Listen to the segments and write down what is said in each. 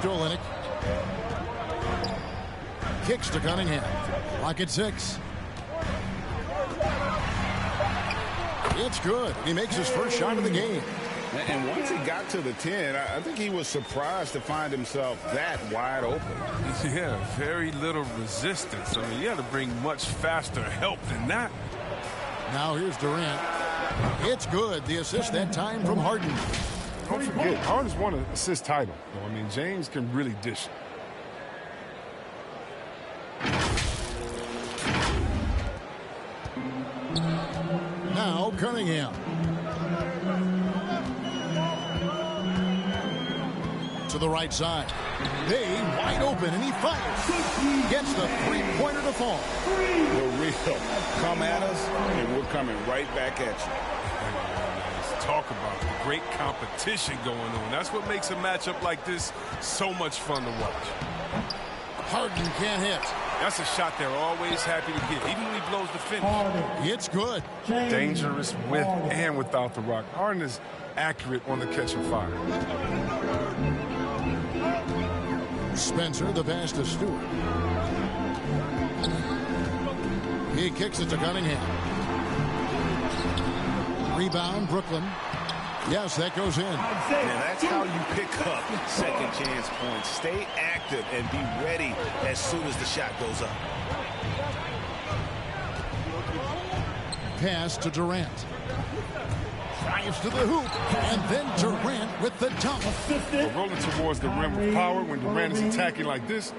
to Olynyk. Kicks to Cunningham. Lock at 6. It's good. He makes his first shot of the game. And once he got to the 10, I think he was surprised to find himself that wide open. Yeah, very little resistance. I mean, you had to bring much faster help than that. Now here's Durant. It's good. The assist that time from Harden. Don't forget, Harden's won an assist title. I mean, James can really dish it. Now Cunningham. To the right side. They wide open, and he fires. Gets the three-pointer to fall. We're real. Come at us, and we're coming right back at you. Let's talk about the great competition going on. That's what makes a matchup like this so much fun to watch. Harden can't hit. That's a shot they're always happy to get, even when he blows the finish. It's good. Dangerous with and without the rock. Harden is accurate on the catch and fire. Spencer, the pass to Stewart. He kicks it to Cunningham. Rebound, Brooklyn. Yes, that goes in. And that's how you pick up second chance points. Stay active and be ready as soon as the shot goes up. Pass to Durant. Drives to the hoop, and then Durant with the dunk. But rolling towards the rim with power when Durant is attacking like this,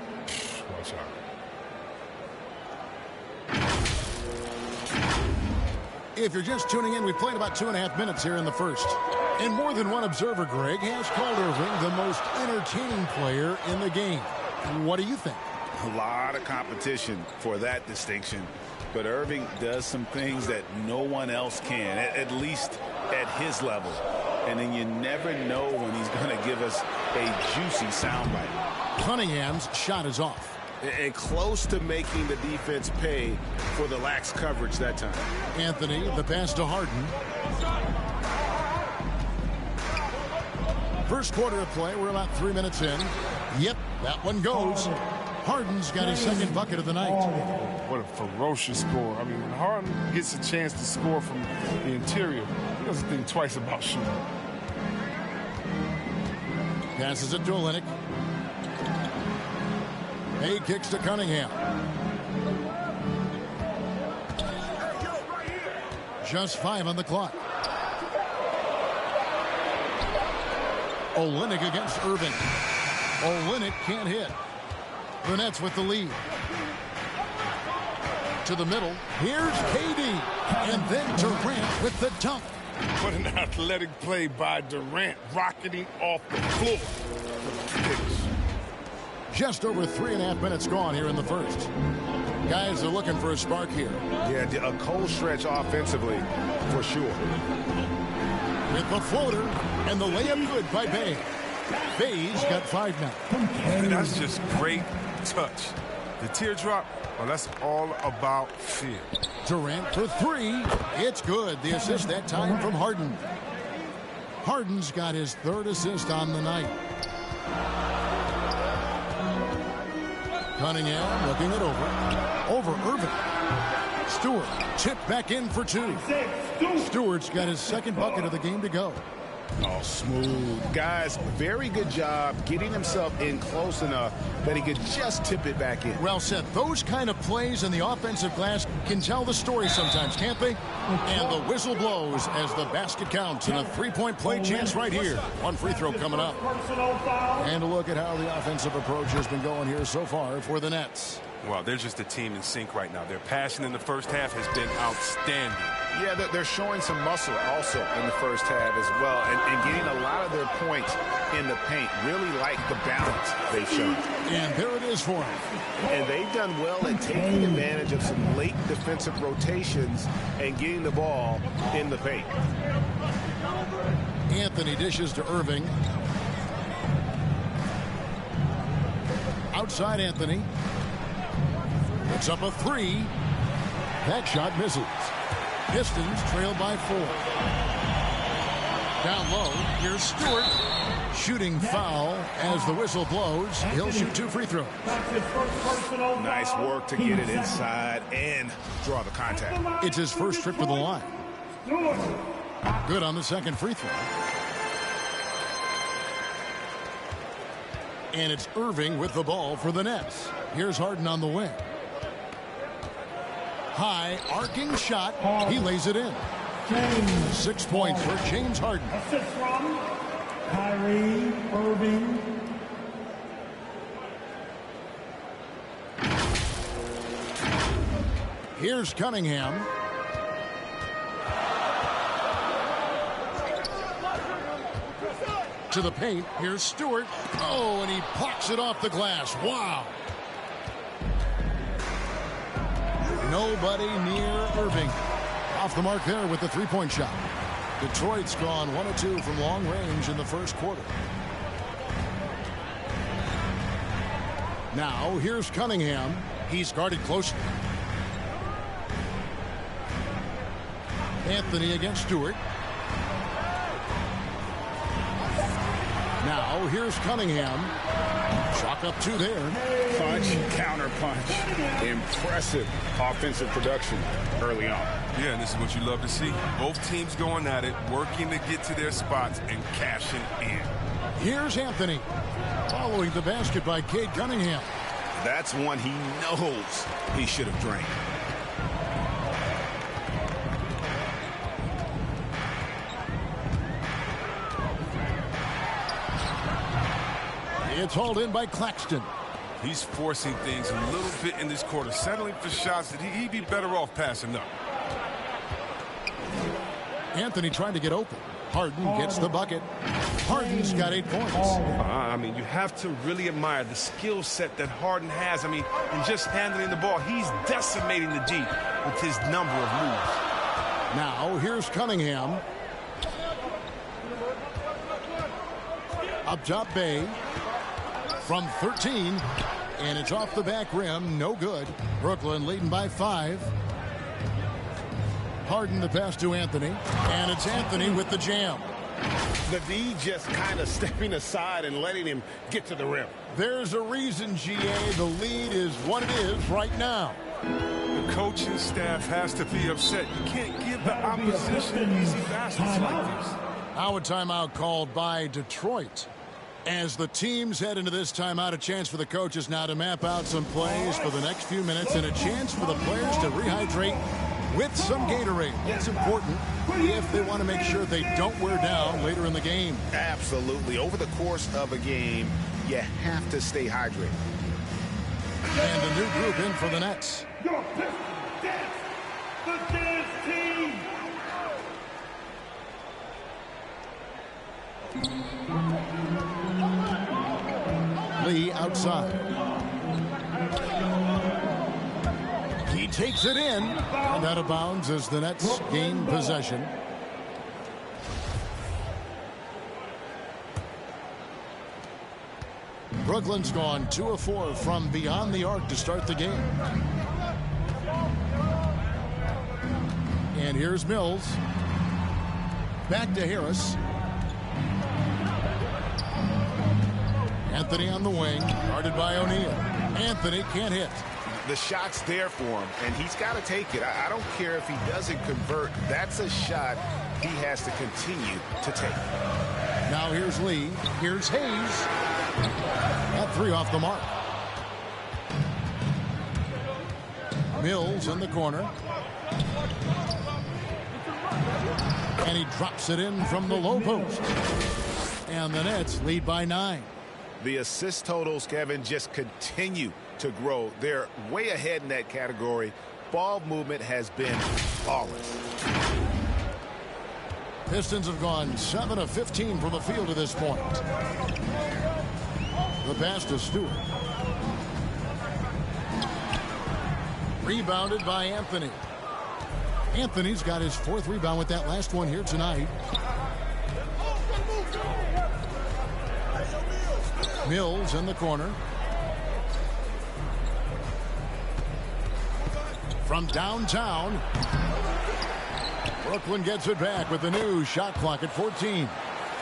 watch out. If you're just tuning in, we played about 2.5 minutes here in the first. And more than one observer, Greg, has called Irving the most entertaining player in the game. What do you think? A lot of competition for that distinction. But Irving does some things that no one else can, at least at his level. And then you never know when he's going to give us a juicy soundbite. Cunningham's shot is off. And close to making the defense pay for the lax coverage that time. Anthony, the pass to Harden. First quarter of play, we're about 3 minutes in. Yep, that one goes. Harden's got his second bucket of the night. What a ferocious score. I mean, when Harden gets a chance to score from the interior, he doesn't think twice about shooting. Passes it to Olynyk. He kicks to Cunningham. Just 5 on the clock. Olynyk against Irving. Olynyk can't hit. The Nets with the lead. To the middle. Here's KD. And then Durant with the dunk. What an athletic play by Durant, rocketing off the floor. Just over 3.5 minutes gone here in the first. Guys are looking for a spark here. Yeah, a cold stretch offensively, for sure. With the floater, and the layup good by Bay. Bay's got 5 now. And that's just great touch. The teardrop, well, that's all about fear. Durant for 3. It's good. The assist that time from Harden. Harden's got his 3rd assist on the night. Cunningham looking it over Irving. Stewart chipped back in for 2. Stewart's got his 2nd bucket of the game to go. Oh, smooth. Guys, very good job getting himself in close enough that he could just tip it back in. Well said. Those kind of plays in the offensive glass can tell the story sometimes, can't they? And the whistle blows as the basket counts, and a 3-point play chance right here. One free throw coming up. And a look at how the offensive approach has been going here so far for the Nets. Well, they're just a team in sync right now. Their passing in the first half has been outstanding. Yeah, they're showing some muscle also in the first half as well, and getting a lot of their points in the paint. Really like the balance they've shown. And there it is for them. And they've done well at taking advantage of some late defensive rotations and getting the ball in the paint. Anthony dishes to Irving. Outside Anthony. Puts up a 3. That shot misses. Pistons trail by 4. Down low. Here's Stewart. Shooting foul as the whistle blows. He'll shoot 2 free throws. Nice work to get it inside and draw the contact. It's his first trip to the line. Good on the second free throw. And it's Irving with the ball for the Nets. Here's Harden on the wing. High arcing shot. He lays it in. 6 points for James Harden. Assist from Kyrie Irving. Here's Cunningham. To the paint. Here's Stewart. Oh, and he pops it off the glass. Wow. Nobody near Irving. Off the mark there with the three-point shot. Detroit's gone 1 of 2 from long range in the first quarter. Now here's Cunningham. He's guarded closely. Anthony against Stewart. Now here's Cunningham. Chalk up 2 there. Punch, counter punch. Impressive offensive production early on. Yeah, and this is what you love to see. Both teams going at it, working to get to their spots and cashing in. Here's Anthony. Following the basket by Cade Cunningham. That's one he knows he should have drained. It's hauled in by Claxton. He's forcing things a little bit in this quarter, settling for shots that he'd be better off passing up. Anthony trying to get open. Harden gets the bucket. Harden's got 8 points. I mean, you have to really admire the skill set that Harden has. I mean, in just handling the ball, he's decimating the D with his number of moves. Now here's Cunningham. Up top, Bay. From 13. And it's off the back rim. No good. Brooklyn leading by 5. Harden the pass to Anthony. And it's Anthony with the jam. The D just kind of stepping aside and letting him get to the rim. There's a reason, GA. The lead is what it is right now. The coaching staff has to be upset. You can't give the opposition easy baskets like this. Now a timeout called by Detroit. As the teams head into this timeout, a chance for the coaches now to map out some plays for the next few minutes and a chance for the players to rehydrate with some Gatorade. It's important if they want to make sure they don't wear down later in the game. Absolutely. Over the course of a game, you have to stay hydrated. And a new group in for the Nets. Your dance, the dance team. Lee outside. He takes it in. And out of bounds as the Nets gain possession. Brooklyn's gone 2 of 4 from beyond the arc to start the game. And here's Mills. Back to Harris. Anthony on the wing, guarded by O'Neal. Anthony can't hit. The shot's there for him, and he's got to take it. I don't care if he doesn't convert. That's a shot he has to continue to take. Now here's Lee. Here's Hayes. That 3 off the mark. Mills in the corner. And he drops it in from the low post. And the Nets lead by 9. The assist totals, Kevin, just continue to grow. They're way ahead in that category. Ball movement has been flawless. Pistons have gone 7 of 15 from the field to this point. The pass to Stewart. Rebounded by Anthony. Anthony's got his 4th rebound with that last one here tonight. Mills in the corner. From downtown. Brooklyn gets it back with the new shot clock at 14.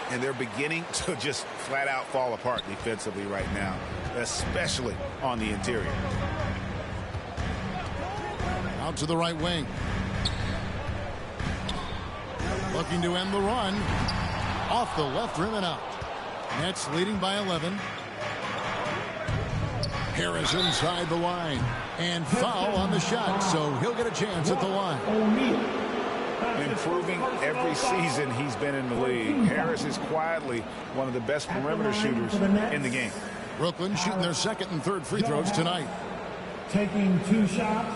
And they're beginning to just flat out fall apart defensively right now, especially on the interior. Out to the right wing. Looking to end the run. Off the left rim and out. Nets leading by 11. Harris inside the line. And foul on the shot, so he'll get a chance at the line. Improving every season he's been in the league. Harris is quietly one of the best perimeter shooters in the game. Brooklyn shooting their second and third free throws tonight. Taking 2 shots.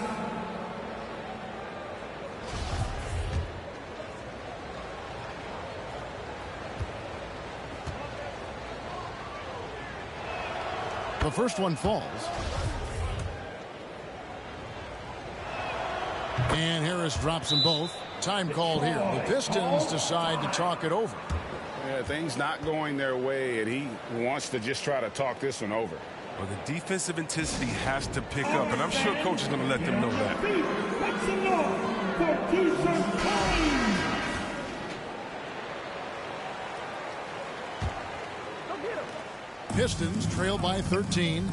The first one falls. And Harris drops them both. Time called here. The Pistons decide to talk it over. Yeah, things not going their way, and he wants to just try to talk this one over. Well, the defensive intensity has to pick up, and I'm sure coach is going to let them know that. Pistons trail by 13.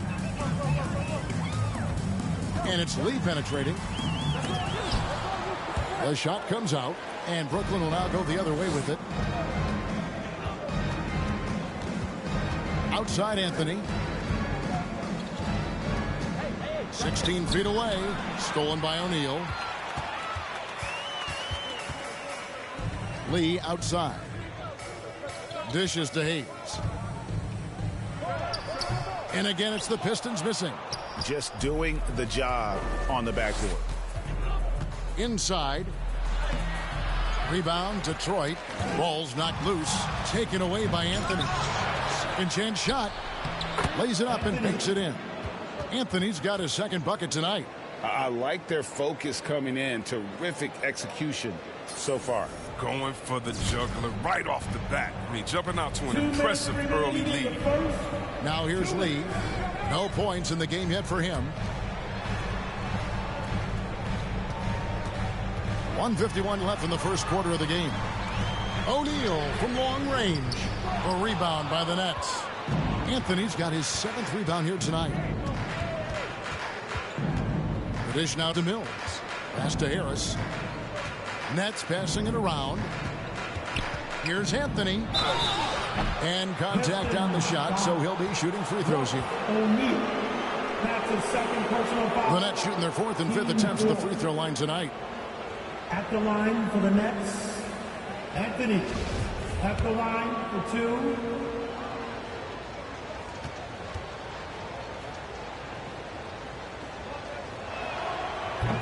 And it's Lee penetrating. The shot comes out, and Brooklyn will now go the other way with it. Outside Anthony. 16 feet away. Stolen by O'Neal. Lee outside. Dishes to Hayes. And again, it's the Pistons missing. Just doing the job on the backboard. Inside. Rebound, Detroit. Ball's knocked loose. Taken away by Anthony. Second chance shot. Lays it up and makes it in. Anthony's got his second bucket tonight. I like their focus coming in. Terrific execution so far. Going for the juggler right off the bat. I mean, jumping out to an impressive early lead. Now here's Lee. No points in the game yet for him. 1:51 left in the first quarter of the game. O'Neal from long range. A rebound by the Nets. Anthony's got his 7th rebound here tonight. The dish now to Mills. Pass to Harris. Nets passing it around. Here's Anthony. And contact on the shot, so he'll be shooting free throws here. That's his second personal foul. The Nets shooting their 4th and 5th attempts at the free throw line tonight. At the line for the Nets, Anthony. At the line for 2.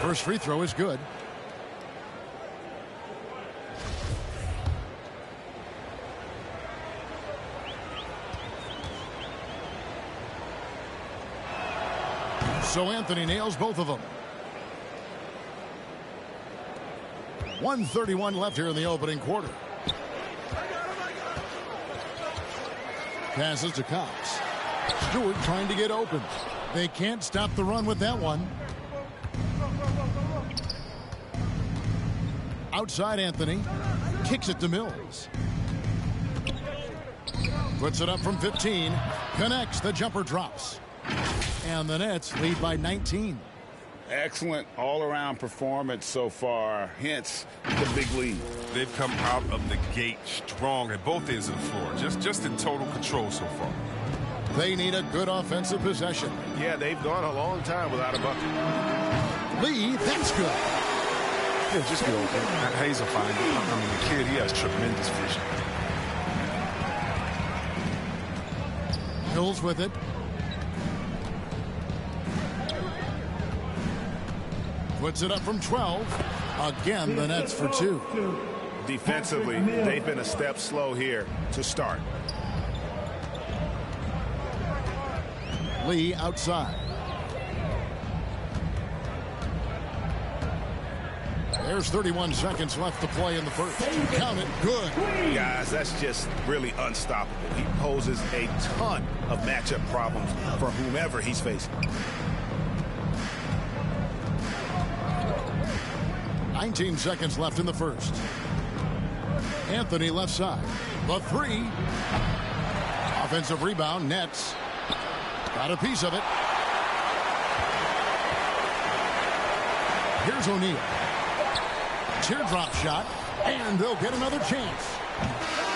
First free throw is good. So Anthony nails both of them. 1:31 left here in the opening quarter. Passes to Cox. Stewart trying to get open. They can't stop the run with that one. Outside Anthony. Kicks it to Mills. Puts it up from 15. Connects. The jumper drops. And the Nets lead by 19. Excellent all-around performance so far, hence the big lead. They've come out of the gate strong at both ends of the floor, just in total control so far. They need a good offensive possession. Yeah, they've gone a long time without a bucket. Lee, that's good. Yeah, just good. Hayes will find it. I mean, the kid, he has tremendous vision. Mills with it. Puts it up from 12. Again, the Nets for 2. Defensively, they've been a step slow here to start. Lee outside. There's 31 seconds left to play in the first. Count it. Good. Guys, that's just really unstoppable. He poses a ton of matchup problems for whomever he's facing. 19 seconds left in the first. Anthony left side. The three. Offensive rebound. Nets. Got a piece of it. Here's O'Neal. Teardrop shot. And they'll get another chance.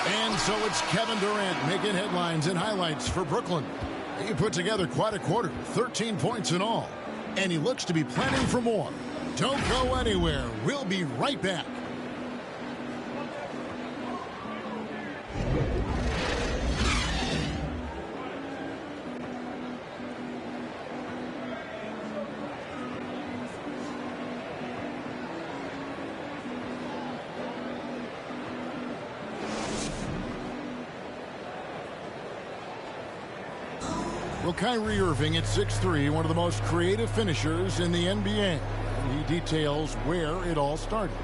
And so it's Kevin Durant making headlines and highlights for Brooklyn. He put together quite a quarter. 13 points in all. And he looks to be planning for more. Don't go anywhere. We'll be right back. Well, Kyrie Irving at 6'3", one of the most creative finishers in the NBA. And he details where it all started.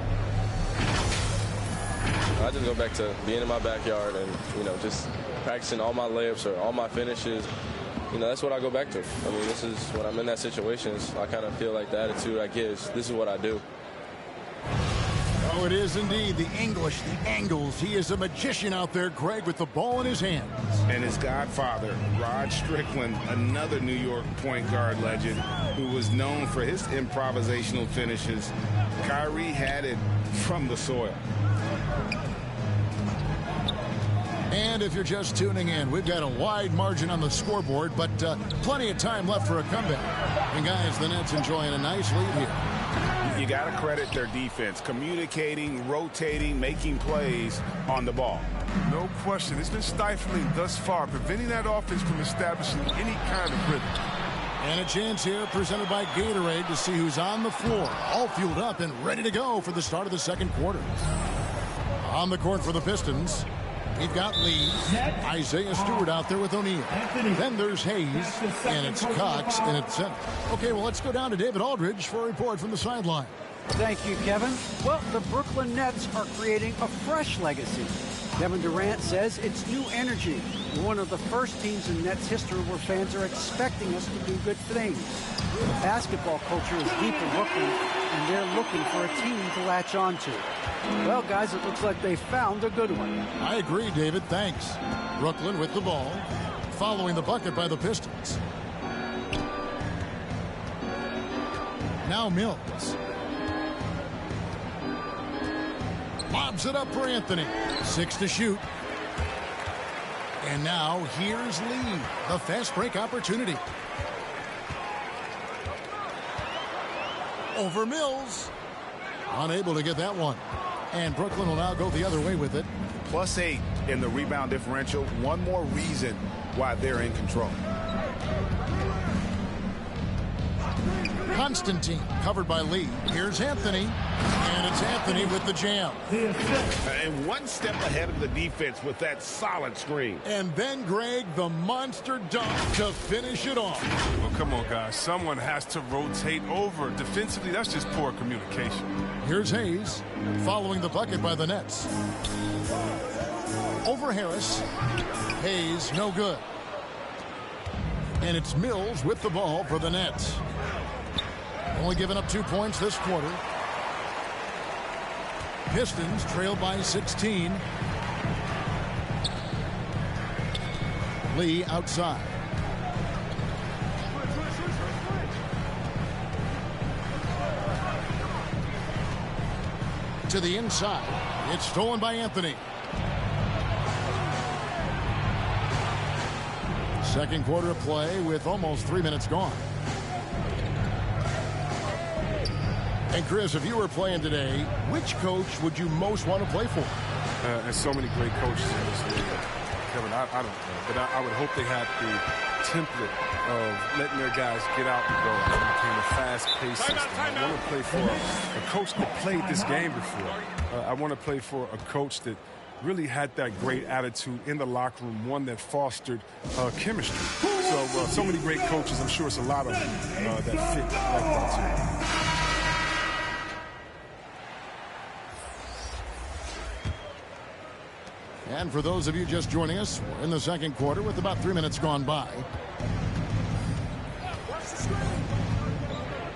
I just go back to being in my backyard and, just practicing all my layups or all my finishes. That's what I go back to. I mean, this is when I'm in that situation, I kind of feel like the attitude I get is this is what I do. Oh, it is indeed. The English, the angles. He is a magician out there, Greg, with the ball in his hands. And his godfather, Rod Strickland, another New York point guard legend who was known for his improvisational finishes. Kyrie had it from the soil. And if you're just tuning in, we've got a wide margin on the scoreboard, but plenty of time left for a comeback. And guys, the Nets enjoying a nice lead here. You got to credit their defense, communicating, rotating, making plays on the ball. No question. It's been stifling thus far, preventing that offense from establishing any kind of rhythm. And a chance here presented by Gatorade to see who's on the floor, all fueled up and ready to go for the start of the second quarter. On the court for the Pistons, we've got Lee, Isaiah Stewart out there with O'Neal. Then there's Hayes, and it's Cox in at center. Okay, well, let's go down to David Aldridge for a report from the sideline. Thank you, Kevin. Well, the Brooklyn Nets are creating a fresh legacy. Kevin Durant says it's new energy. We're one of the first teams in Nets history where fans are expecting us to do good things. The basketball culture is deep in Brooklyn, and they're looking for a team to latch on to. Well, guys, it looks like they found a good one. I agree, David. Thanks. Brooklyn with the ball, following the bucket by the Pistons. Now Mills. Lobs it up for Anthony. 6 to shoot. And now here's Lee. The fast break opportunity. Over Mills. Unable to get that one. And Brooklyn will now go the other way with it. +8 in the rebound differential. One more reason why they're in control. Constantine covered by Lee. Here's Anthony. And it's Anthony with the jam. And one step ahead of the defense with that solid screen. And then, Greg, the monster dunk to finish it off. Well, come on, guys. Someone has to rotate over. Defensively, that's just poor communication. Here's Hayes, following the bucket by the Nets. Over Harris. Hayes, no good. And it's Mills with the ball for the Nets. Only giving up 2 points this quarter. Pistons trail by 16. Lee outside. To the inside. It's stolen by Anthony. Second quarter of play with almost 3 minutes gone. And Chris, if you were playing today, which coach would you most want to play for? There's so many great coaches in this league. Kevin, I don't know. But I would hope they had the template of letting their guys get out and go. It became a fast-paced system. I want to play for a coach that played this game before. I want to play for a coach that really had that great attitude in the locker room, one that fostered chemistry. So many great coaches. I'm sure it's a lot of them that fit that criteria. And for those of you just joining us, we're in the second quarter with about 3 minutes gone by.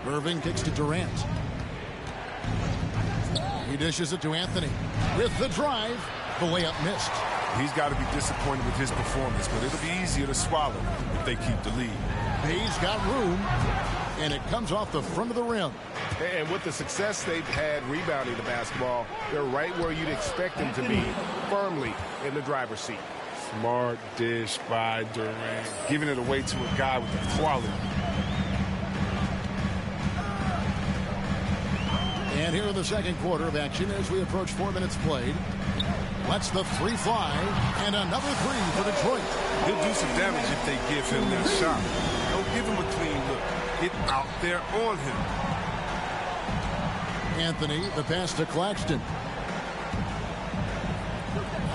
Irving kicks to Durant. He dishes it to Anthony with the drive. The layup missed. He's got to be disappointed with his performance, but it'll be easier to swallow if they keep the lead. He's got room, and it comes off the front of the rim. And with the success they've had rebounding the basketball, they're right where you'd expect them to be, firmly in the driver's seat. Smart dish by Durant, giving it away to a guy with the quality. And here in the second quarter of action as we approach 4 minutes played. Lets the three fly, and another three for Detroit. He'll do some damage if they give him that shot. Don't give him a clean look. Get out there on him. Anthony, the pass to Claxton.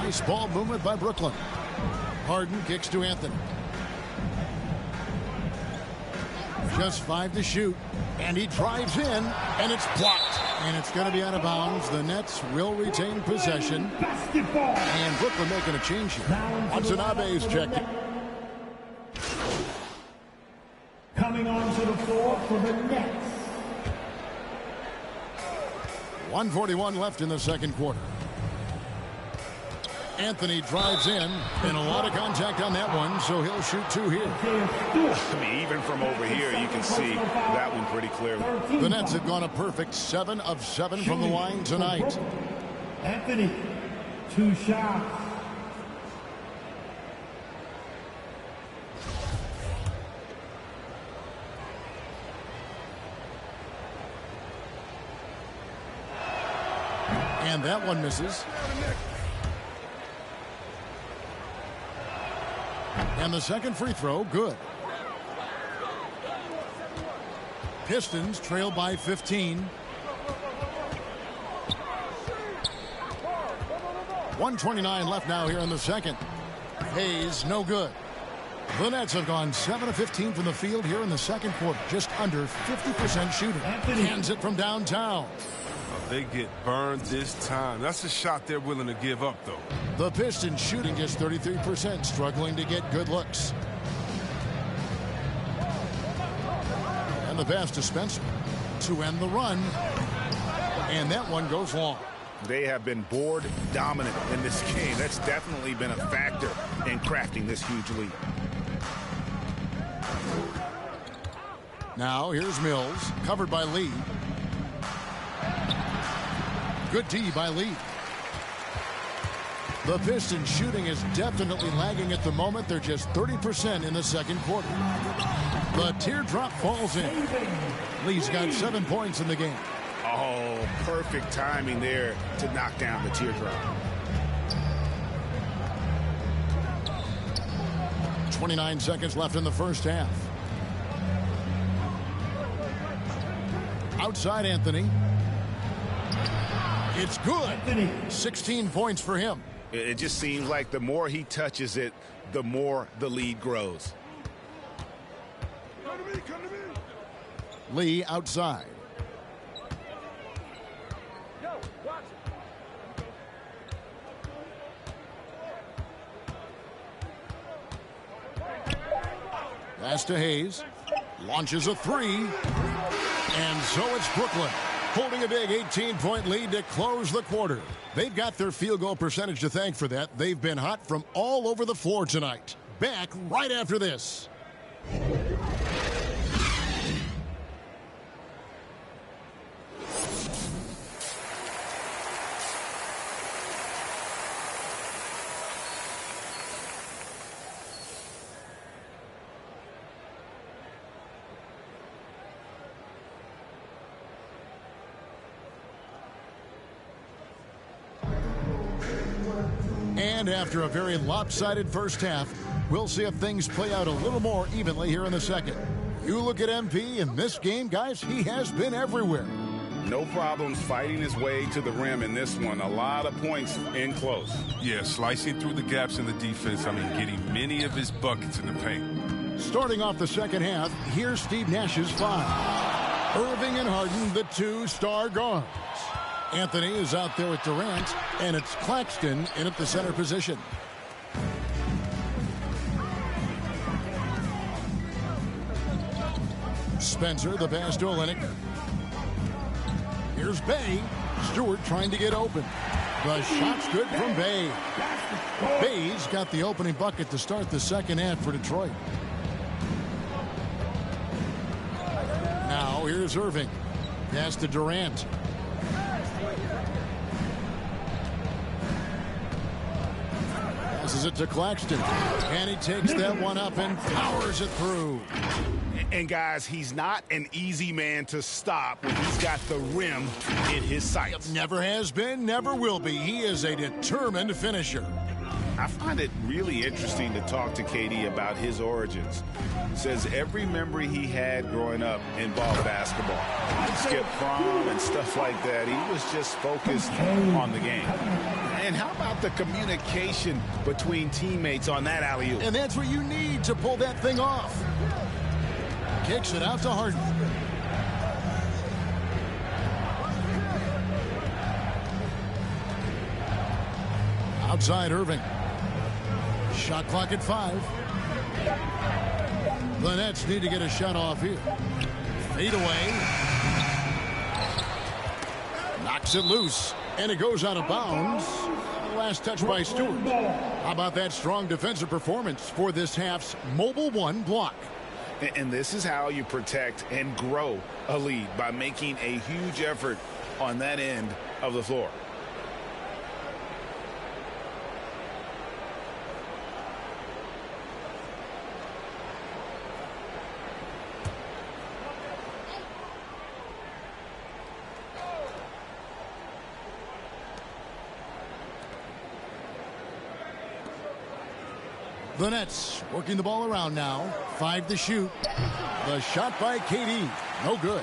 Nice ball movement by Brooklyn. Harden kicks to Anthony. Just 5 to shoot, and he drives in, and it's blocked. And it's going to be out of bounds. The Nets will retain possession. Basketball. And Brooklyn making a change here. Watanabe's checked in. Coming onto the floor for the Nets. 1:41 left in the second quarter. Anthony drives in, and a lot of contact on that one, so he'll shoot 2 here. I mean, even from over here, you can see that one pretty clearly. The Nets have gone a perfect 7 of 7 from the line tonight. Anthony, 2 shots. And that one misses. And the second free throw, good. Pistons trail by 15. 1:29 left now here in the second. Hayes, no good. The Nets have gone 7 of 15 from the field here in the second quarter. Just under 50% shooting. Hands it from downtown. They get burned this time. That's a shot they're willing to give up, though. The Pistons shooting just 33%, struggling to get good looks. And the pass to Spencer to end the run. And that one goes long. They have been board dominant in this game. That's definitely been a factor in crafting this huge lead. Now here's Mills, covered by Lee. Good D by Lee. The Pistons shooting is definitely lagging at the moment. They're just 30% in the second quarter. The teardrop falls in. Lee's got 7 points in the game. Oh, perfect timing there to knock down the teardrop. 29 seconds left in the first half. Outside Anthony. It's good. 16 points for him. It just seems like the more he touches it, the more the lead grows. Lee outside. Pass to Hayes. Launches a three. And so it's Brooklyn holding a big 18-point lead to close the quarter. They've got their field goal percentage to thank for that. They've been hot from all over the floor tonight. Back right after this. And after a very lopsided first half, we'll see if things play out a little more evenly here in the second. You look at MP in this game, guys, he has been everywhere. No problems fighting his way to the rim in this one. A lot of points in close. Yeah, slicing through the gaps in the defense. I mean, getting many of his buckets in the paint. Starting off the second half, here's Steve Nash's 5. Irving and Harden, the 2 star guards. Anthony is out there with Durant, and it's Claxton in at the center position. Spencer, the pass to Olynyk. Here's Bay. Stewart trying to get open. The shot's good from Bay. Bay's got the opening bucket to start the second half for Detroit. Now here's Irving. Pass to Durant. Passes it to Claxton. And he takes that one up and powers it through. And guys, he's not an easy man to stop when he's got the rim in his sights. Never has been, never will be. He is a determined finisher. I find it really interesting to talk to KD about his origins. Says every memory he had growing up involved basketball. Skip prom and stuff like that. He was just focused on the game. And how about the communication between teammates on that alley-oop? And that's what you need to pull that thing off. Kicks it out to Harden. Outside Irving. Shot clock at 5. The Nets need to get a shot off here. Fade away. Knocks it loose. And it goes out of bounds. Last touch by Stewart. How about that strong defensive performance for this half's Mobile One block? And this is how you protect and grow a lead, by making a huge effort on that end of the floor. The Nets working the ball around now. 5 to shoot. The shot by KD. No good.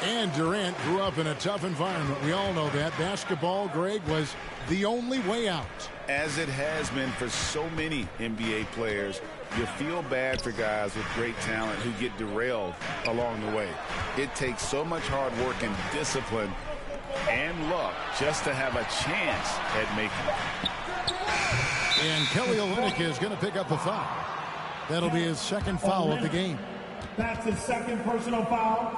And Durant grew up in a tough environment. We all know that. Basketball, Greg, was the only way out. As it has been for so many NBA players, you feel bad for guys with great talent who get derailed along the way. It takes so much hard work and discipline and luck just to have a chance at making it. And Kelly Olynyk is going to pick up the foul. That'll be his second foul of the game. That's his second personal foul.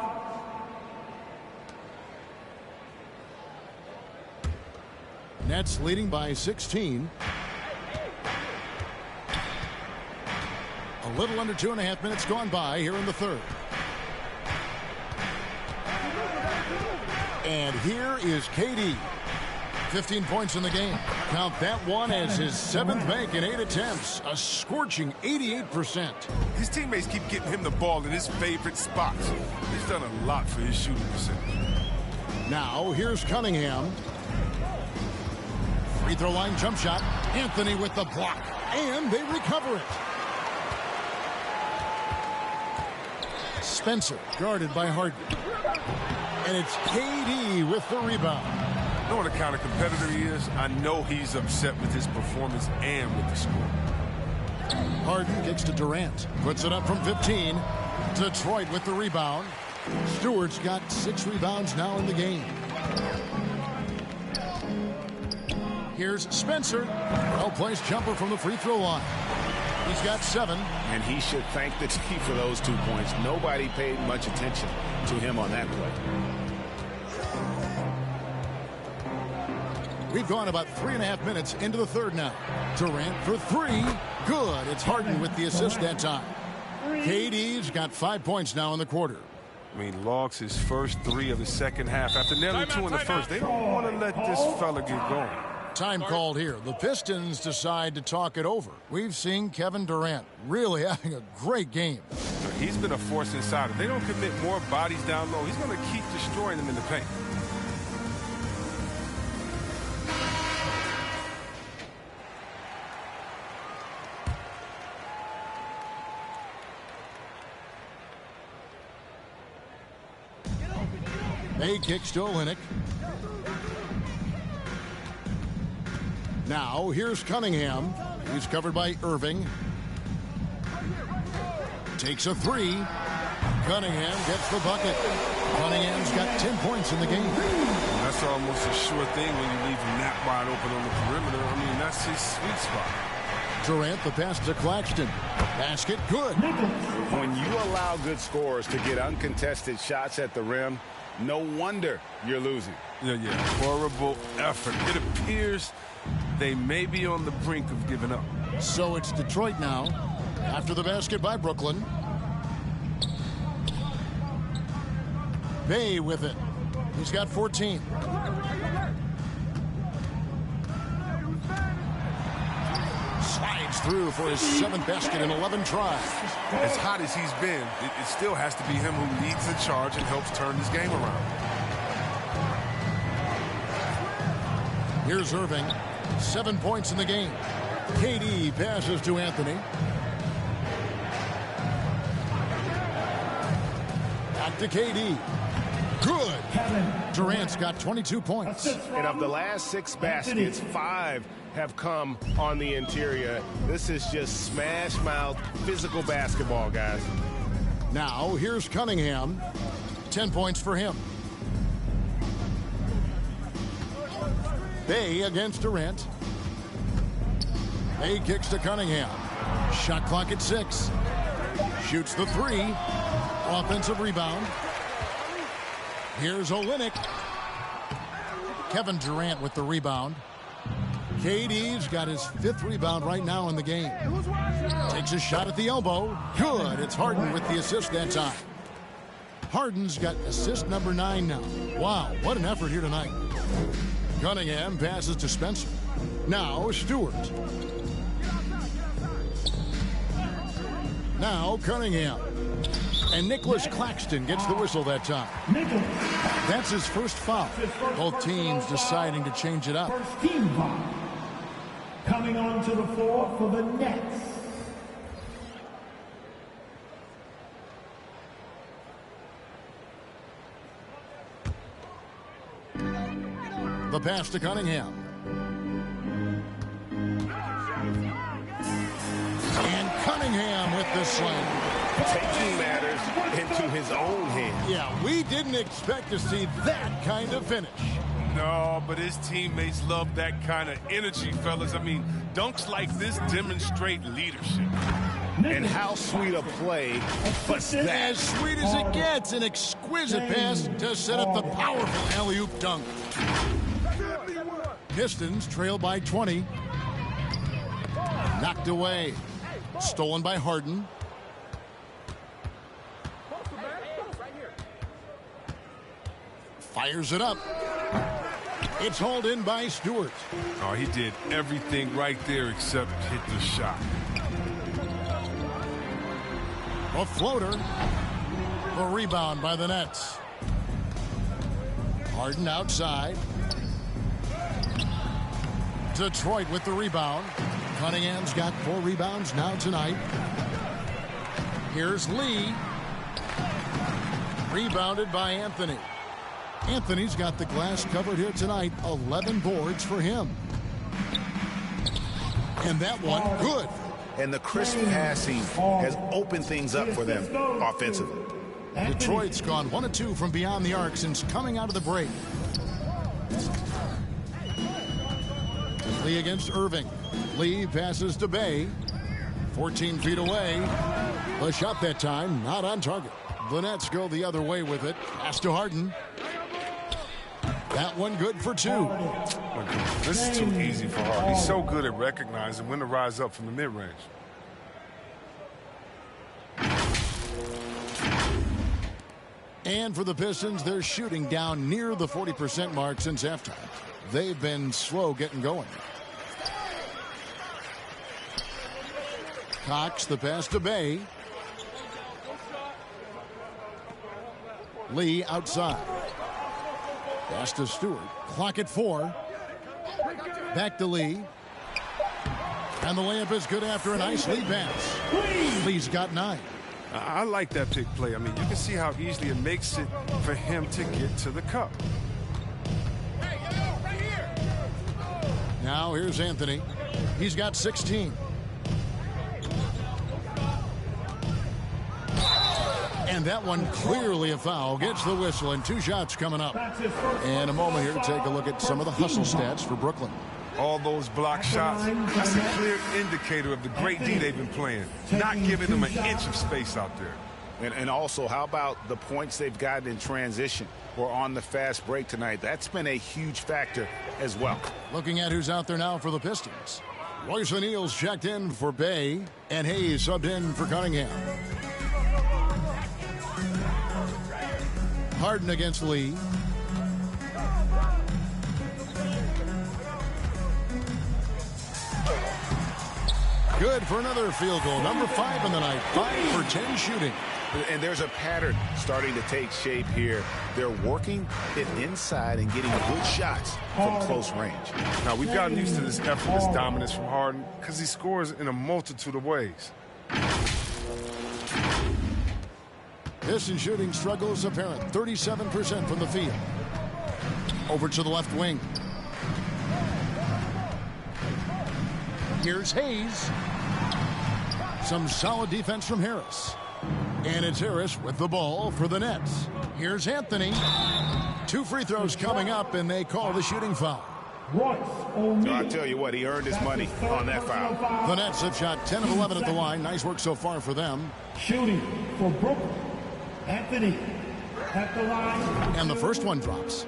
Nets leading by 16. A little under 2.5 minutes gone by here in the third. And here is KD. 15 points in the game. Count that one as his 7th make in 8 attempts. A scorching 88%. His teammates keep getting him the ball in his favorite spots. He's done a lot for his shooting percentage. Now, here's Cunningham. Free throw line jump shot. Anthony with the block. And they recover it. Spencer guarded by Harden. And it's KD with the rebound. You know what kind of competitor he is? I know he's upset with his performance and with the score. Harden kicks to Durant. Puts it up from 15. Detroit with the rebound. Stewart's got 6 rebounds now in the game. Here's Spencer. Well-placed jumper from the free throw line. He's got 7. And he should thank the team for those 2 points. Nobody paid much attention to him on that play. We've gone about 3.5 minutes into the third now. Durant for 3. Good. It's Harden with the assist that time. KD's got 5 points now in the quarter. I mean, logs his first 3 of the second half after nearly 2 in the first. They don't want to let this fella get going. Time called here. The Pistons decide to talk it over. We've seen Kevin Durant really having a great game. He's been a force inside. If they don't commit more bodies down low, he's going to keep destroying them in the paint. May kicks to Olynyk. Now here's Cunningham. He's covered by Irving. Takes a 3. Cunningham gets the bucket. Cunningham's got 10 points in the game. That's almost a sure thing when you leave him that wide open on the perimeter. I mean, that's his sweet spot. Durant, the pass to Claxton. Basket, good. When you allow good scorers to get uncontested shots at the rim, No wonder you're losing. Yeah. Horrible effort. It appears they may be on the brink of giving up. So it's Detroit now after the basket by Brooklyn. Bay with it. He's got 14. Slides through for his 7th basket in 11 tries. As hot as he's been, it still has to be him who leads the charge and helps turn this game around. Here's Irving. 7 points in the game. KD passes to Anthony. Back to KD. Good. Durant's got 22 points. And of the last 6 baskets, 5 have come on the interior. This is just smash mouth physical basketball, guys. Now here's Cunningham. 10 points for him. Bay against Durant. Bay kicks to Cunningham. Shot clock at 6. Shoots the 3. Offensive rebound. Here's Olynyk. Kevin Durant with the rebound. KD's got his 5th rebound right now in the game. Takes a shot at the elbow. Good. It's Harden with the assist that time. Harden's got assist number 9 now. Wow, what an effort here tonight. Cunningham passes to Spencer. Now Stewart. Now Cunningham. And Nicholas Claxton gets the whistle that time. That's his first foul. Both teams deciding to change it up. First team foul. Coming onto the floor for the Nets. The pass to Cunningham. And Cunningham with the slam. Taking matters into his own hands. Yeah, we didn't expect to see that kind of finish. No, but his teammates love that kind of energy, fellas. I mean, dunks like this demonstrate leadership. And how sweet a play was that? As sweet as it gets, an exquisite pass to set up the powerful alley-oop dunk. Pistons trail by 20. Knocked away. Stolen by Harden. Fires it up. It's hauled in by Stewart. Oh, he did everything right there except hit the shot. A floater. The rebound by the Nets. Harden outside. Detroit with the rebound. Cunningham's got 4 rebounds now tonight. Here's Lee. Rebounded by Anthony. Anthony's got the glass covered here tonight. 11 boards for him. And that one, good. And the crisp passing has opened things up for them offensively. Detroit's gone 1 of 2 from beyond the arc since coming out of the break. Lee against Irving. Lee passes to Bay. 14 feet away. The shot that time, not on target. The Nets go the other way with it. Pass to Harden. That one good for 2. This is too easy for Harden. He's so good at recognizing when to rise up from the mid-range. And for the Pistons, they're shooting down near the 40% mark since halftime. They've been slow getting going. Cox, the pass to Bay. Lee outside. Pass to Stewart. Clock at 4. Back to Lee. And the layup is good after a nice lead pass. Lee's got 9. I like that pick play. I mean, you can see how easily it makes it for him to get to the cup. Now here's Anthony. He's got 16. And that one clearly a foul. Gets the whistle and 2 shots coming up. In a moment here to take a look at some of the hustle stats for Brooklyn. All those block shots, that's a clear indicator of the great D they've been playing. Not giving them an inch of space out there. And also, how about the points they've gotten in transition or on the fast break tonight? That's been a huge factor as well. Looking at who's out there now for the Pistons. Royce O'Neal's checked in for Bay, and Hayes subbed in for Cunningham. Harden against Lee. Good for another field goal. Number 5 in the night. 5 for 10 shooting. And there's a pattern starting to take shape here. They're working it inside and getting good shots from close range. Now, we've gotten used to this effortless dominance from Harden because he scores in a multitude of ways. Piston shooting struggles apparent. 37% from the field. Over to the left wing. Here's Hayes. Some solid defense from Harris. And it's Harris with the ball for the Nets. Here's Anthony. 2 free throws coming up, and they call the shooting foul. So I tell you what, he earned his money on that foul. The Nets have shot 10 of 11 at the line. Nice work so far for them. Shooting for Brooklyn. Anthony at the line. And the first one drops.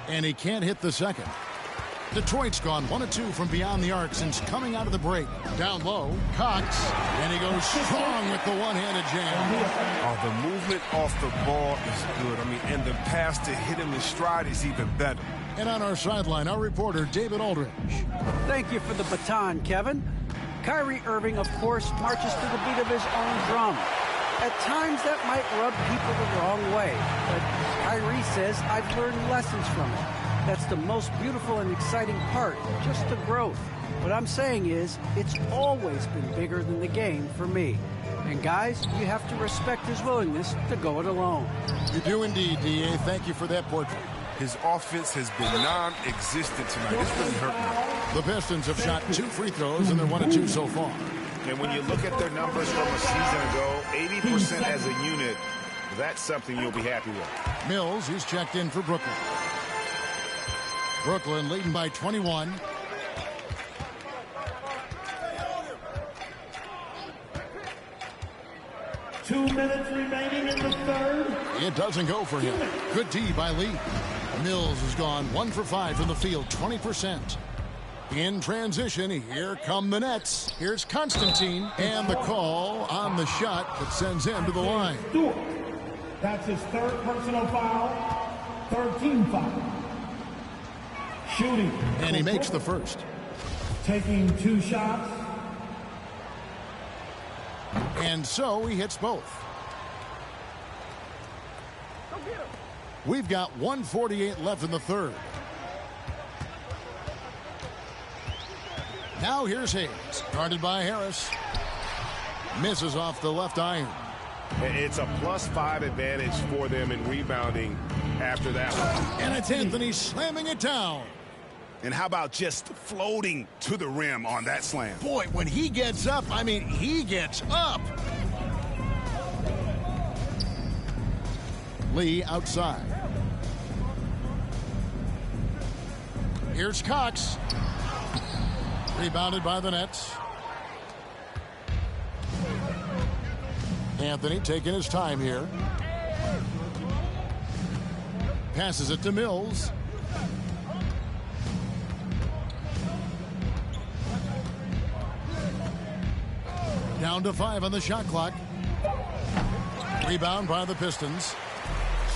And he can't hit the second. Detroit's gone 1 of 2 from beyond the arc since coming out of the break. Down low, Cox, and he goes strong with the one-handed jam. Oh, the movement off the ball is good. I mean, and the pass to hit him in stride is even better. And on our sideline, our reporter, David Aldridge. Thank you for the baton, Kevin. Kyrie Irving, of course, marches to the beat of his own drum. At times, that might rub people the wrong way. But Kyrie says, I've learned lessons from it. That's the most beautiful and exciting part, just the growth. What I'm saying is, it's always been bigger than the game for me. And guys, you have to respect his willingness to go it alone. You do indeed, D.A. Thank you for that portrait. His offense has been non-existent tonight. It's really hurt me. The Pistons have shot 2 free throws, and they're 1 of 2 so far. And when you look at their numbers from a season ago, 80% as a unit, that's something you'll be happy with. Mills, he's checked in for Brooklyn. Brooklyn leading by 21. Two minutes remaining in the third. It doesn't go for him. Good D by Lee. Mills has gone 1 for 5 from the field, 20%. In transition, here come the Nets. Here's Constantine, and the call on the shot that sends him to the line. That's his 3rd personal foul, 13 foul. Shooting. And he makes the first. Taking 2 shots. And so he hits both. We've got 1:48 left in the third. Now here's Hayes, guarded by Harris. Misses off the left iron. It's a +5 advantage for them in rebounding after that one. And it's Anthony slamming it down. And how about just floating to the rim on that slam? Boy, when he gets up, I mean, he gets up. Lee outside. Here's Cox. Rebounded by the Nets. Anthony taking his time here. Passes it to Mills. Down to 5 on the shot clock. Rebound by the Pistons.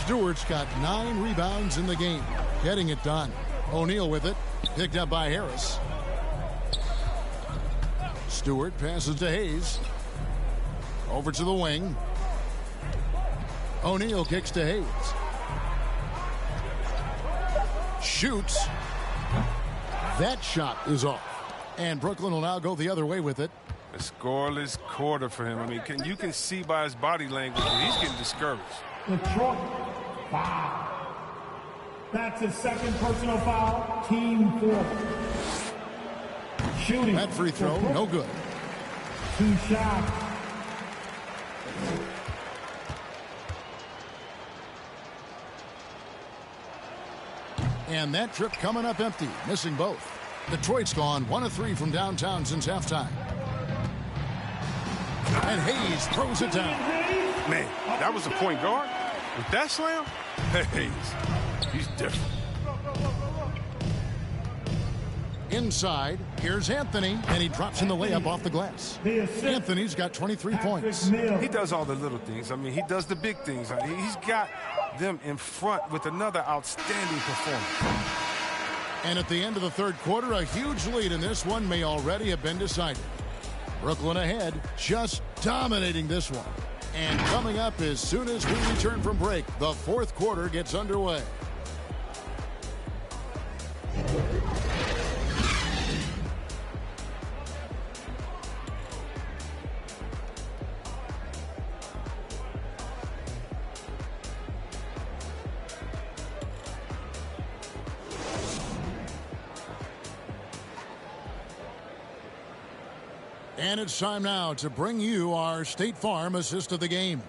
Stewart's got 9 rebounds in the game. Getting it done. O'Neal with it. Picked up by Harris. Stewart passes to Hayes. Over to the wing. O'Neal kicks to Hayes. Shoots. That shot is off. And Brooklyn will now go the other way with it. A scoreless quarter for him. I mean, you can see by his body language that he's getting discouraged. Detroit, foul. That's his 2nd personal foul. Team 4. Shooting. That free throw, no good. 2 shots. And that trip coming up empty, missing both. Detroit's gone 1 of 3 from downtown since halftime. And Hayes throws it down. Man, that was a point guard. With that slam, Hayes, he's different. Inside, here's Anthony, and he drops in the layup off the glass. Anthony's got 23 points. He does all the little things. I mean, he does the big things. He's got them in front with another outstanding performance. And at the end of the third quarter, a huge lead in this one may already have been decided. Brooklyn ahead, just dominating this one. And coming up as soon as we return from break, the fourth quarter gets underway. And it's time now to bring you our State Farm assist of the game.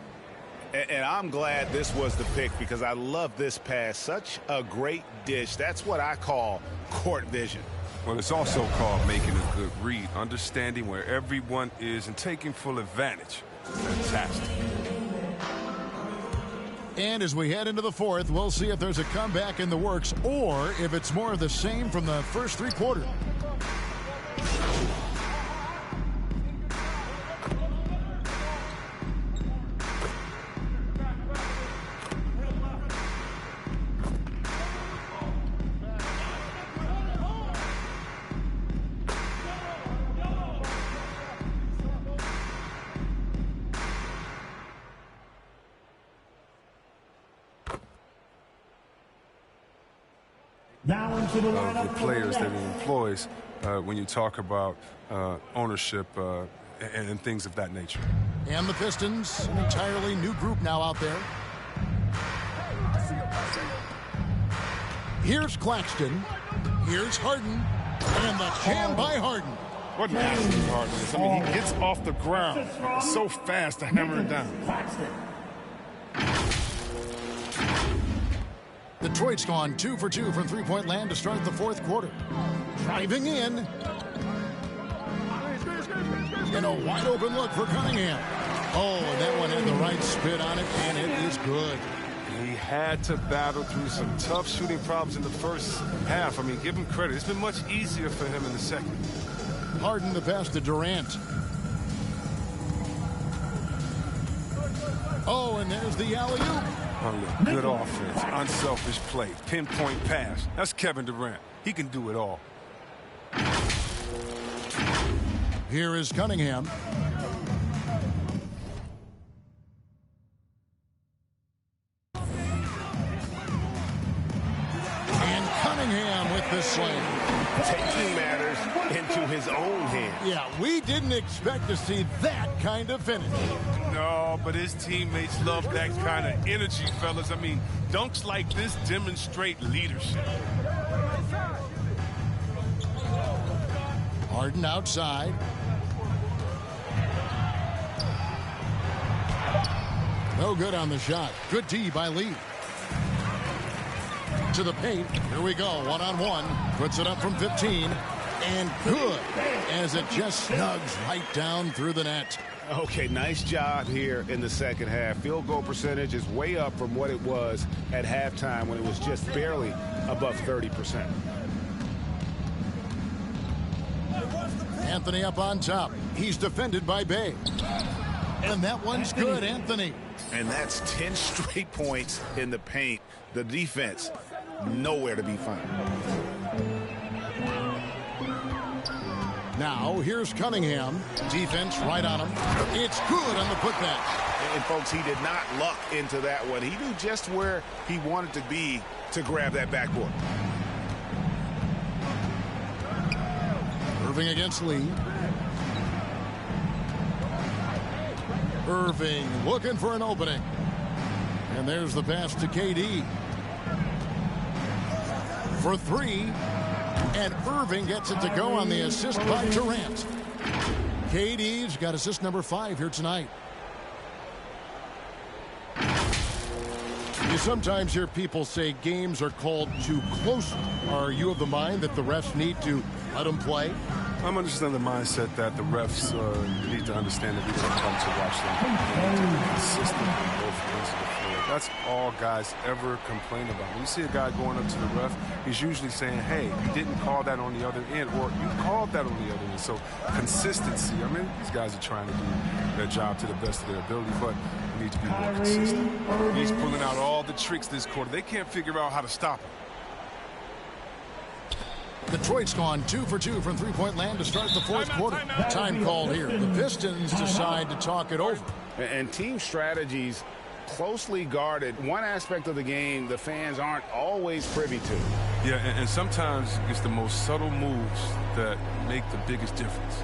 And I'm glad this was the pick because I love this pass. Such a great dish. That's what I call court vision. Well, it's also called making a good read, understanding where everyone is and taking full advantage. Fantastic. And as we head into the fourth, we'll see if there's a comeback in the works or if it's more of the same from the first three quarters. Now into the lineup the players that he employs when you talk about ownership and things of that nature. And the Pistons, an entirely new group now out there. Here's Claxton. Here's Harden. And the jam by Harden. What nasty Harden is. I mean, he gets off the ground so fast to hammer it down. Detroit's gone 2 for 2 from three-point land to start the fourth quarter. Driving in. And a wide-open look for Cunningham. Oh, and that one had the right spin on it, and it is good. He had to battle through some tough shooting problems in the first half. I mean, give him credit. It's been much easier for him in the second. Harden the pass to Durant. Oh, and there's the alley-oop. Oh, good offense, unselfish play, pinpoint pass. That's Kevin Durant. He can do it all. Here is Cunningham. And Cunningham with the slam. Taking matters into his own hands. Yeah, we didn't expect to see that kind of finish. No, but his teammates love that kind of energy, fellas. I mean, dunks like this demonstrate leadership. Harden outside. No good on the shot. Good D by Lee. To the paint. Here we go. One-on-one. Puts it up from 15. And good as it just snugs right down through the net. Okay, nice job here in the second half. Field goal percentage is way up from what it was at halftime when it was just barely above 30%. Anthony up on top. He's defended by Bay. And that one's good, Anthony. And that's 10 straight points in the paint. The defense, nowhere to be found. Now, here's Cunningham. Defense right on him. It's good on the putback. And, folks, he did not luck into that one. He knew just where he wanted to be to grab that backboard. Irving against Lee. Irving looking for an opening. And there's the pass to KD. For three. And Irving gets it to go on the assist by Durant. KD's got assist number 5 here tonight. You sometimes hear people say games are called too close. Are you of the mind that the refs need to let them play? I'm understanding the mindset that the refs need to understand that we don't come to watch them. They need to be consistent on both ends of the floor. That's all guys ever complain about. When you see a guy going up to the ref, he's usually saying, hey, you didn't call that on the other end, or you called that on the other end. So consistency, I mean, these guys are trying to do their job to the best of their ability, but they need to be more consistent. He's pulling out all the tricks this quarter. They can't figure out how to stop him. Detroit's gone 2 for 2 from three-point land to start the fourth quarter. Time called here. The Pistons decide to talk it over. And team strategies closely guarded. One aspect of the game the fans aren't always privy to. Yeah, and sometimes it's the most subtle moves that make the biggest difference.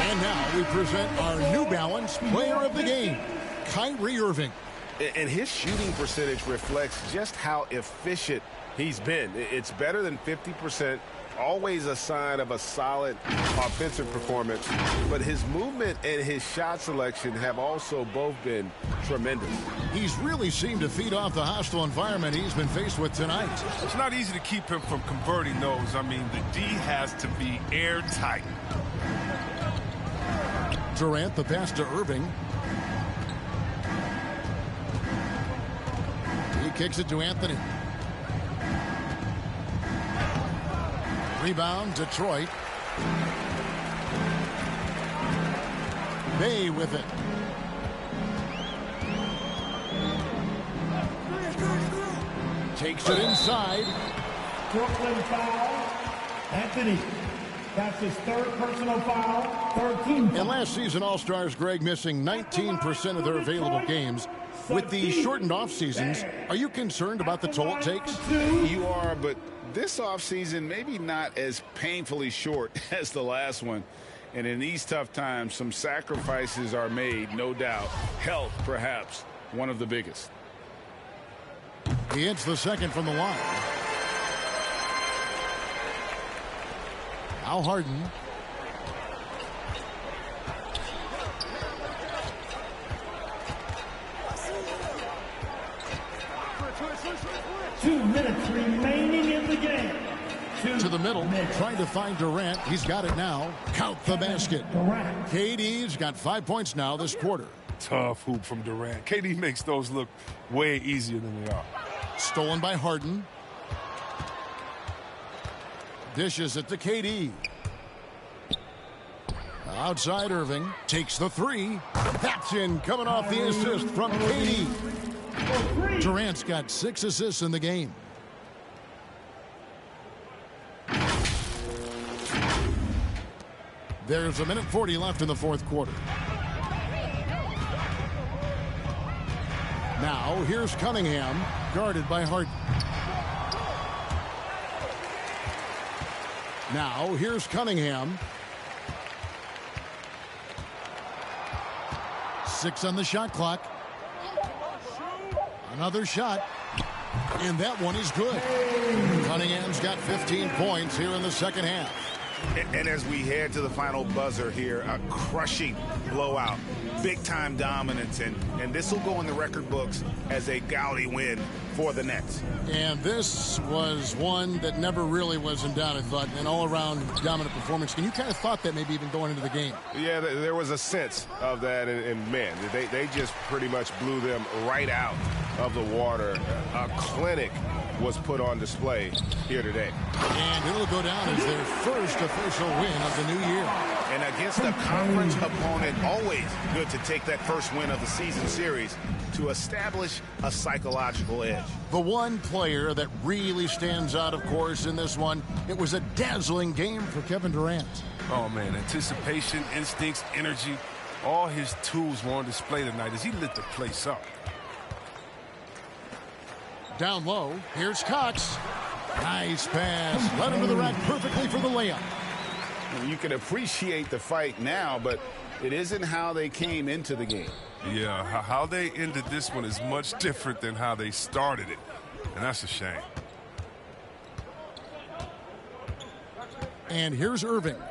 And now we present our New Balance player of the game, Kyrie Irving. And his shooting percentage reflects just how efficient he's been. It's better than 50%. Always a sign of a solid offensive performance, but his movement and his shot selection have also both been tremendous. He's really seemed to feed off the hostile environment he's been faced with tonight. It's not easy to keep him from converting those. I mean, the D has to be airtight. Durant, the pass to Irving. He kicks it to Anthony. Rebound, Detroit. Bay with it. Takes it inside. Brooklyn foul. Anthony. That's his third personal foul. 13. And last season, All-Stars, Greg, missing 19% of their available games. With the shortened off seasons, are you concerned about the toll it takes? You are, but this offseason maybe not as painfully short as the last one. And in these tough times, some sacrifices are made, no doubt. Health, perhaps, one of the biggest. He hits the second from the line. Now Harden. Two minutes remaining in the game. To the middle, trying to find Durant. He's got it now. Count the basket. Durant. KD's got 5 points now this quarter. Tough hoop from Durant. KD makes those look way easier than they are. Stolen by Harden. Dishes it to KD. Outside Irving. Takes the three. That's in, coming off the assist from KD. Durant's got 6 assists in the game. There's 1:40 left in the fourth quarter. Now here's Cunningham, guarded by Harden. Now here's Cunningham. 6 on the shot clock. Another shot. And that one is good. Cunningham's got 15 points here in the second half. And as we head to the final buzzer here, a crushing blowout, big-time dominance, and this will go in the record books as a gaudy win for the Nets. And this was one that never really was in doubt, I thought, an all-around dominant performance. And you kind of thought that maybe even going into the game. Yeah, there was a sense of that, and man, they just pretty much blew them right out of the water. A clinic was put on display here today. And it'll go down as their first official win of the new year. And against a conference opponent, always good to take that first win of the season series to establish a psychological edge. The one player that really stands out, of course, in this one, it was a dazzling game for Kevin Durant. Oh, man, anticipation, instincts, energy, all his tools were on display tonight as he lit the place up. Down low, here's Cox. Nice pass. Led him to the rack perfectly for the layup. You can appreciate the fight now, but it isn't how they came into the game. Yeah, how they ended this one is much different than how they started it, and that's a shame. And here's Irving.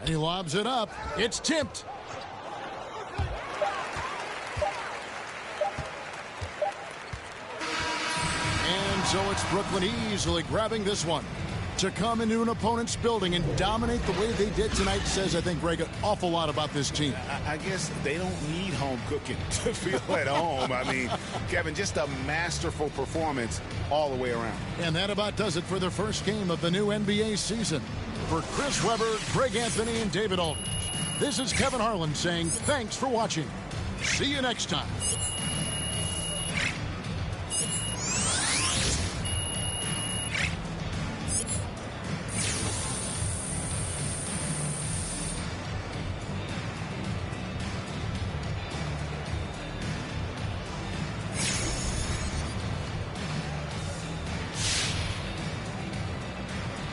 And he lobs it up. It's tipped. so it's Brooklyn easily grabbing this one. To come into an opponent's building and dominate the way they did tonight says, I think, Greg, an awful lot about this team. I guess they don't need home cooking to feel at home. I mean, Kevin, just a masterful performance all the way around. And that about does it for the first game of the new NBA season. For Chris Webber, Greg Anthony, and David Aldridge, this is Kevin Harlan saying thanks for watching. See you next time.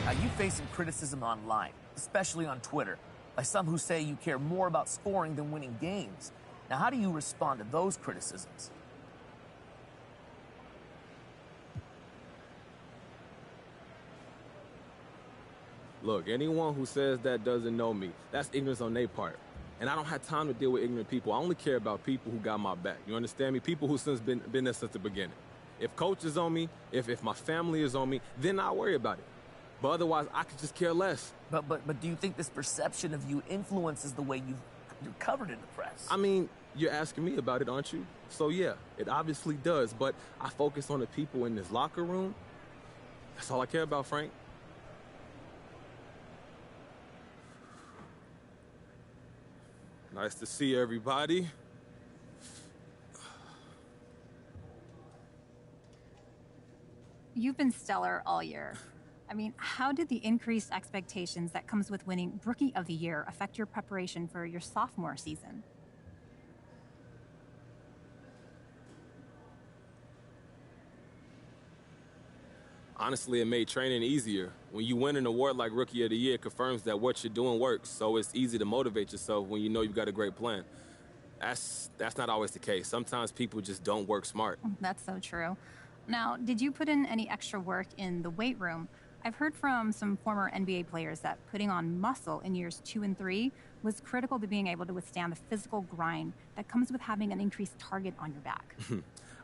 Now, you face some criticism online, especially on Twitter, by some who say you care more about scoring than winning games. Now, how do you respond to those criticisms? Look, anyone who says that doesn't know me. That's ignorance on their part. And I don't have time to deal with ignorant people. I only care about people who got my back. You understand me? People who since been there since the beginning. If coach is on me, if my family is on me, then I'll worry about it. But otherwise, I could just care less. But do you think this perception of you influences the way you're covered in the press? I mean, you're asking me about it, aren't you? So yeah, it obviously does. But I focus on the people in this locker room. That's all I care about, Frank. Nice to see everybody. You've been stellar all year. I mean, how did the increased expectations that comes with winning Rookie of the Year affect your preparation for your sophomore season? Honestly, it made training easier. When you win an award like Rookie of the Year, it confirms that what you're doing works, so it's easy to motivate yourself when you know you've got a great plan. That's not always the case. Sometimes people just don't work smart. That's so true. Now, did you put in any extra work in the weight room? I've heard from some former NBA players that putting on muscle in years 2 and 3 was critical to being able to withstand the physical grind that comes with having an increased target on your back.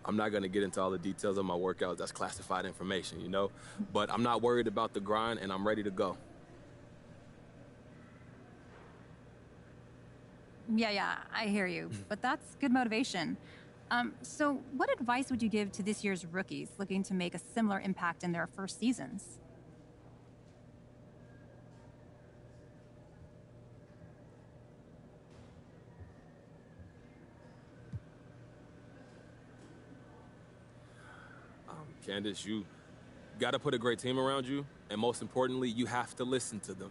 I'm not going to get into all the details of my workouts. That's classified information, you know? But I'm not worried about the grind, and I'm ready to go. Yeah, I hear you. But that's good motivation. So what advice would you give to this year's rookies looking to make a similar impact in their first seasons? Candace, you got to put a great team around you, and most importantly, you have to listen to them.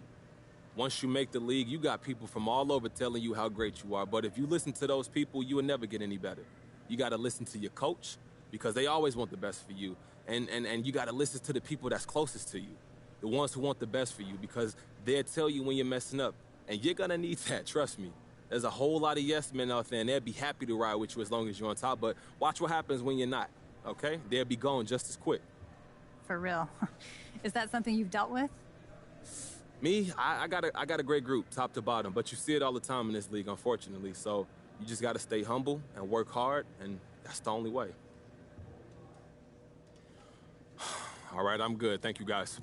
Once you make the league, you got people from all over telling you how great you are, but if you listen to those people, you will never get any better. You got to listen to your coach, because they always want the best for you, and you got to listen to the people that's closest to you, the ones who want the best for you, because they'll tell you when you're messing up, and you're going to need that, trust me. There's a whole lot of yes men out there, and they'll be happy to ride with you as long as you're on top, but watch what happens when you're not. Okay? They'll be gone just as quick. For real. Is that something you've dealt with? Me? I got a great group, top to bottom, but you see it all the time in this league, unfortunately. So you just got to stay humble and work hard, and that's the only way. All right, I'm good. Thank you, guys.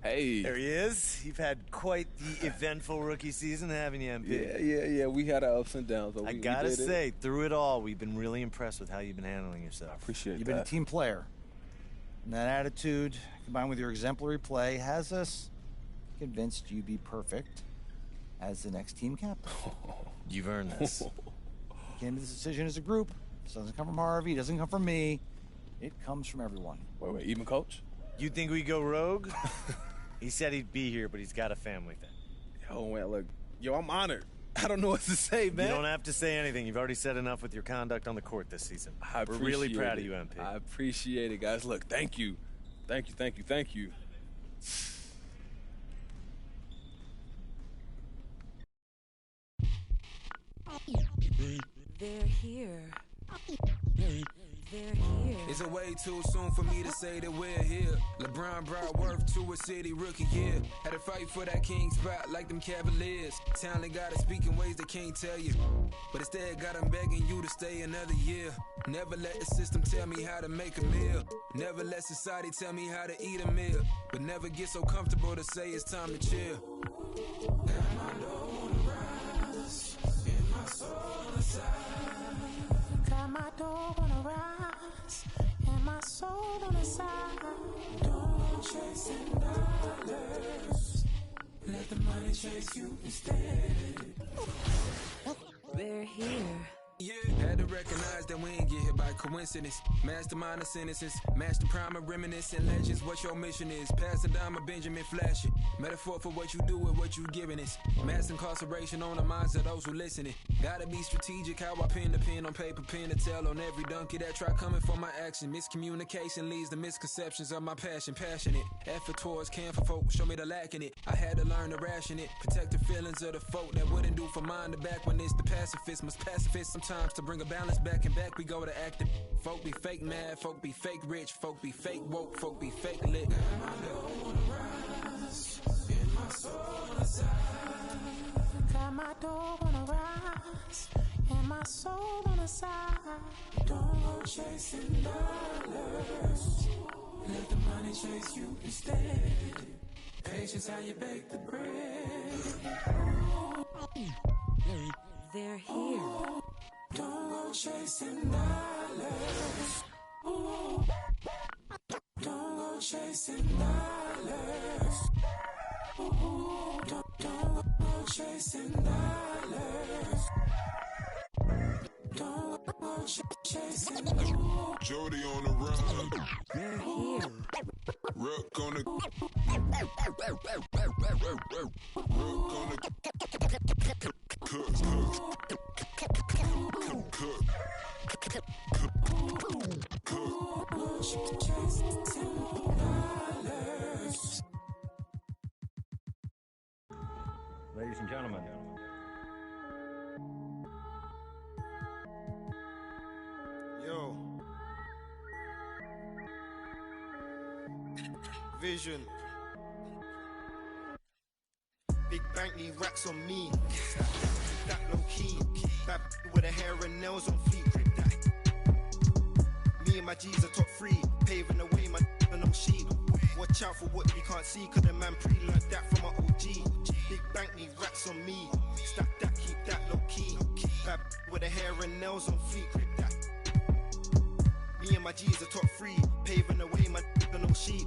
Hey. There he is. You've had quite the eventful rookie season, haven't you, MP? Yeah. We had our ups and downs. But I gotta say, through it all, we've been really impressed with how you've been handling yourself. I appreciate You've that. been a team player. And that attitude, combined with your exemplary play, has us convinced you'd be perfect as the next team captain. You've earned this. We came to this decision as a group. This doesn't come from Harvey. It doesn't come from me. It comes from everyone. Wait, even coach? You think we go rogue? He said he'd be here, but he's got a family thing. Yo, man, look. Yo, I'm honored. I don't know what to say, man. You don't have to say anything. You've already said enough with your conduct on the court this season. We're really proud of you, MP. I appreciate it, guys. Look, thank you. Thank you. They're here. They're here. It's a way too soon for me to say that we're here. LeBron brought worth to a city rookie year. Had to fight for that king spot like them Cavaliers. Talent gotta speak in ways they can't tell you. But instead got them begging you to stay another year. Never let the system tell me how to make a meal. Never let society tell me how to eat a meal. But never get so comfortable to say it's time to chill. Got my dough on the rise, and my soul on the side. Got my dough on the rise, and my soul on the side. Don't chasing dollars, let the money chase you instead. They're here. Yeah, had to recognize that we ain't get hit by coincidence. Mastermind of sentences, master prime of reminiscent legends. What your mission is, pass it down, a Benjamin Flash it. Metaphor for what you do and what you giving us. Mass incarceration on the minds of those who listening. Gotta be strategic how I pen the pen on paper, pen to tell on every donkey that try coming for my action. Miscommunication leads to misconceptions of my passion. Passionate, effort towards care for folk, show me the lack in it. I had to learn to ration it, protect the feelings of the folk that wouldn't do for mine to back when it's the pacifist. Must pacifist sometimes to bring a balance back and back we go to acting. Folk be fake mad, folk be fake rich, folk be fake woke, folk be fake lit. Got my dough on the rise, and my soul on the side. Got my dough on the rise, and my soul on the side. Don't go chasing dollars, let the money chase you instead. Patience how you bake the bread. They're here. Don't go chasing dollars. Ooh. Don't go chasing dollars. Ooh. Don't go chasing dollars. Don't go chasing dollars. Jody on the run. They're here. Rook on the. Rook on the. Ladies and gentlemen. Yo. Vision. Big bank need racks on me. That low key. Bad with the hair and nails on fleek. Me and my G's are top 3. Paving the way, man, no sheet. Watch out for what you can't see, cause the man pre-learned that from an OG. Big bank need racks on me. Stack that, keep that low key. Bad with the hair and nails on fleek. Me and my G's are top 3. Paving the way, man, no sheet.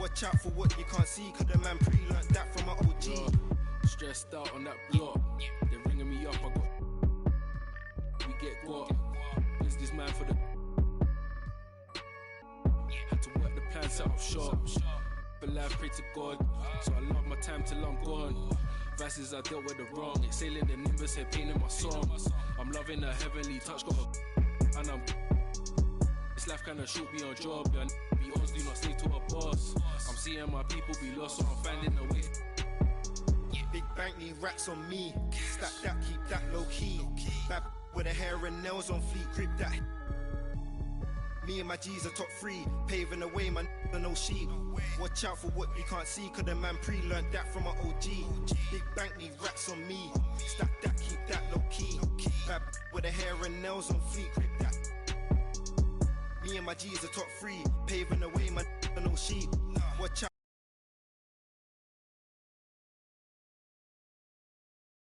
Watch out for what you can't see, cause the man pre-learned that from an OG. Stressed out on that block. They're ringing me up. We get got. Is this man for the. Had to work the plan, set up shop. For life, pray to God. So I love my time till I'm gone. Verses I dealt with the wrong. Exhaling the nimbus, head pain in my songs. I'm loving the heavenly touch, got a. And I'm. This life kinda shoot me on job. Yeah, be honest, do not stay to a boss. I'm seeing my people be lost, so I'm finding a way. Big bank need racks on me. Stack that, keep that low key. Bad with the hair and nails on fleek. Grip that. Me and my G's are top 3. Paving the way, man, no sheet. Watch out for what you can't see, cause the man pre-learned that from an OG. Big bank need racks on me. Stack that, keep that low key. Bad with the hair and nails on fleek. Grip that. Me and my G's are top 3. Paving the way, man, no sheet. Watch out.